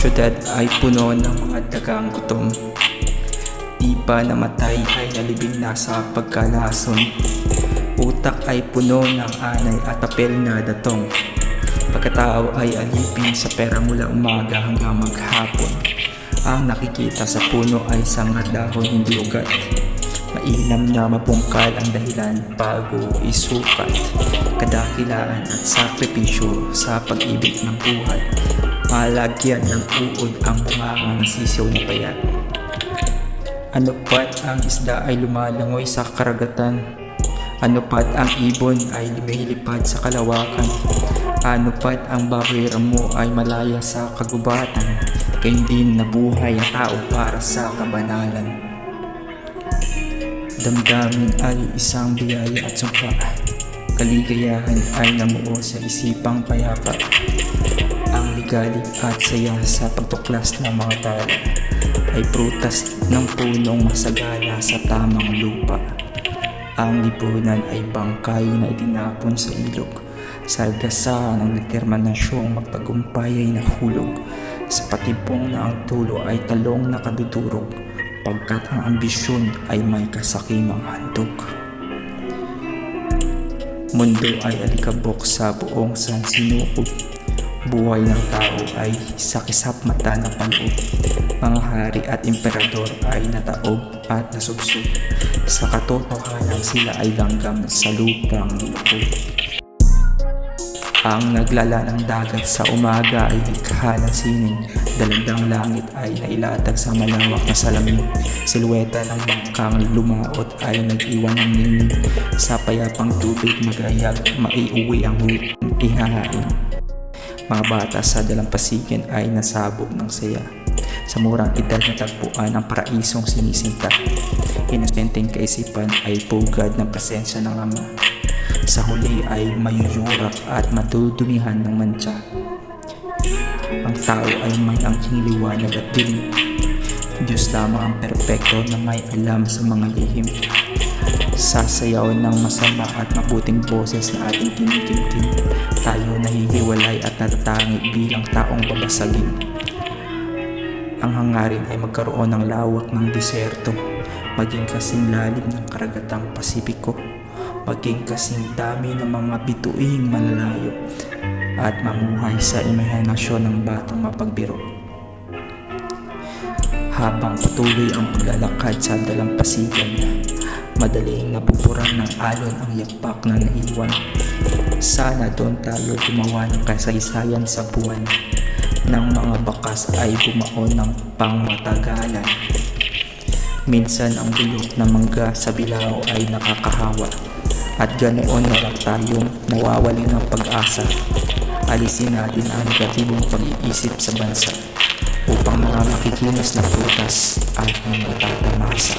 syudad ay puno ng mga dagang gutom. Di pa namatay ay nalibing na sa pagkalason. Utak ay puno ng anay at papel na datong. Pagkatao ay alipin sa pera mula umaga hanggang maghapon. Ang nakikita sa puno ay sanga dahon, hindi ugat. Mainam na mapungkal ang dahilan bago isukat. Kadakilaan at sakripisyo sa pag-ibig ng buhay. Malagyan ng uod ang mga nasisiyaw na payat. Ano pat ang isda ay lumalangoy sa karagatan. Ano pat ang ibon ay lumilipad sa kalawakan. Ano pat ang barera mo ay malaya sa kagubatan. Kaya din nabuhay ang tao para sa kabanalan. Damdamin ay isang biyaya at sumpa. Kaligayahan ay namuo sa isipang payapa. Ang ligalig at saya sa pagtuklas ng mga tala ay prutas ng punong masagana sa tamang lupa. Ang lipunan ay bangkay na itinapon sa ilog. Salgasa ng determinasyong magtagumpay ay nahulog. Sa patibong na ang tulo ay talong na kadudurog. Pagkat ang ambisyon ay may kasakimang handog. Mundo ay alikabok sa buong sansinukob. Buhay ng tao ay sa kisap mata na paloob. Mga hari at emperador ay nataob at nasugsog. Sa katotohanan sila ay langgam sa lupang loob. Ang naglala ng dagat sa umaga ay likha ng sining. Dalandang langit ay nailatag sa malawak na salamin. Silweta ng bangkang lumaot ay nag-iwan ng ningning. Sa payapang tubig magayag, maiuwi ang ihahain. Mga bata sa dalampasigan ay nasabog ng saya. Sa murang edad na tagpuan ang paraisong sinisinta. Inosenteng kaisipan ay pugad ng presensya ng ama. Sa huli ay mayuyurak at matudumihan ng mantsa. Ang tao ay may angking liwanag at dilim. Diyos lamang ang perpekto na may alam sa mga lihim. Sasayaw ng masama at mabuting boses na ating kinikimkim. Tayo nahihiwalay at natatangi bilang taong babasagin. Ang hangarin ay magkaroon ng lawak ng diserto, maging kasing lalim ng karagatang Pasipiko, maging kasing dami ng mga bituing malalayo, at mamuhay sa imahinasyon ng batang mapagbiro. Habang patuloy ang paglalakad sa dalampasigan, madaling napupuran ng alon ang yakpak na naiwan. Sana doon tayo gumawa ng kasaysayan sa buwan. Ng mga bakas ay bumaon ng pangmatagalan. Minsan ang bulok na mangga sa bilao ay nakakahawa. At ganoon na lang tayong nawawali ng pag-asa. Alisin natin ang negatibong pag-iisip sa bansa upang mga makikinis na prutas ay matatamasa.